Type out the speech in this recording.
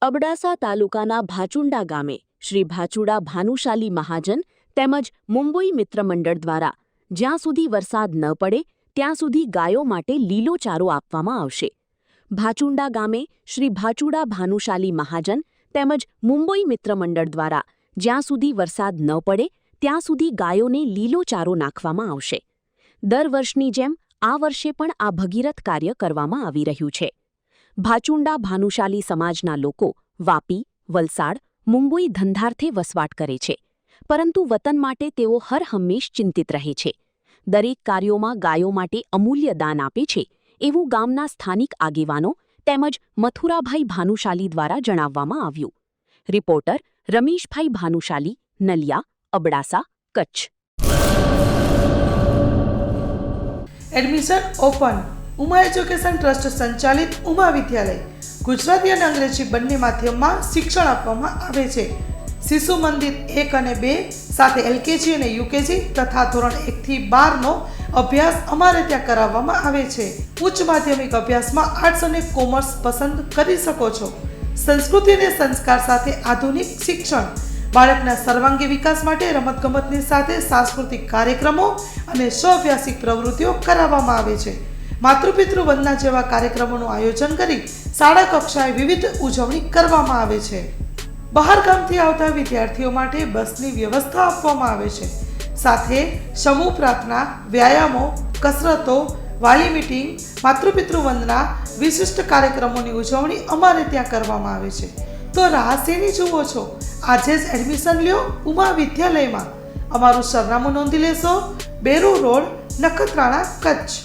અબડાસા તાલુકાના ભાચુંડા ગામે શ્રી ભાચુડા ભાનુશાલી મહાજન તેમજ મુંબઈ મિત્ર મંડળ દ્વારા જ્યાં સુધી વરસાદ ન પડે ત્યાં સુધી ગાયો માટે લીલો ચારો આપવામાં આવશે. ભાચુંડા ગામે શ્રી ભાચુડા ભાનુશાલી મહાજન તેમજ મુંબઈ મિત્ર મંડળ દ્વારા જ્યાં સુધી વરસાદ ન પડે ત્યાં સુધી ગાયોને લીલો ચારો નાખવામાં આવશે. દર વર્ષની જેમ આ વર્ષે પણ આ ભગીરથ કાર્ય કરવામાં આવી રહ્યું છે. ભાચુંડા ભાનુશાલી સમાજના લોકો વાપી, વલસાડ, મુંબઈ ધંધાર્થે વસવાટ કરે છે, પરંતુ વતન માટે તેઓ હરહંમેશ ચિંતિત રહે છે. દરેક કાર્યોમાં ગાયો માટે અમૂલ્ય દાન આપે છે એવું ગામના સ્થાનિક આગેવાનો તેમજ મથુરાભાઈ ભાનુશાલી દ્વારા જણાવવામાં આવ્યું. Reporter Rameshbhai Bhanushali, Naliya, Abdasa, Kutch. Admission open. Uma education trust સંચાલિત ઉમા વિદ્યાલય ગુજરાતી અને અંગ્રેજી બંને માધ્યમમાં શિક્ષણ આપવામાં આવે છે. શિશુ મંદિર 1 અને 2 સાથે એલકેજી અને યુકેજી તથા ધોરણ 1 થી 12નો અભ્યાસ અમારે ત્યાં કરાવવામાં આવે છે. ઉચ્ચ માધ્યમિક અભ્યાસમાં આર્ટ્સ અને કોમર્સ પસંદ કરી શકો છો. સંસ્કૃતિ અને સંસ્કાર સાથે આધુનિક શિક્ષણ. બાળકના સર્વાંગી વિકાસ માટે રમતગમતની સાથે સાંસ્કૃતિક કાર્યક્રમો અને સ્વઅભ્યાસિક પ્રવૃત્તિઓ કરાવવામાં આવે છે. માતૃપિતૃ વંદના જેવા કાર્યક્રમોનું આયોજન કરી શાળા કક્ષાએ વિવિધ ઉજવણી કરવામાં આવે છે. બહાર ગામથી આવતા વિદ્યાર્થીઓ માટે બસની વ્યવસ્થા આપવામાં આવે છે. સાથે સમૂહ પ્રાર્થના, વ્યાયામો, કસરતો, વાલી મીટિંગ, માતૃપિતૃ વંદના, વિશિષ્ટ કાર્યક્રમોની ઉજવણી અમારે ત્યાં કરવામાં આવે છે. તો રાહ શેની જુઓ છો? આજે જ એડમિશન લ્યો ઉમા વિદ્યાલયમાં. અમારું સરનામું નોંધી લેશો: બેરુ રોડ, નખત્રાણા, કચ્છ.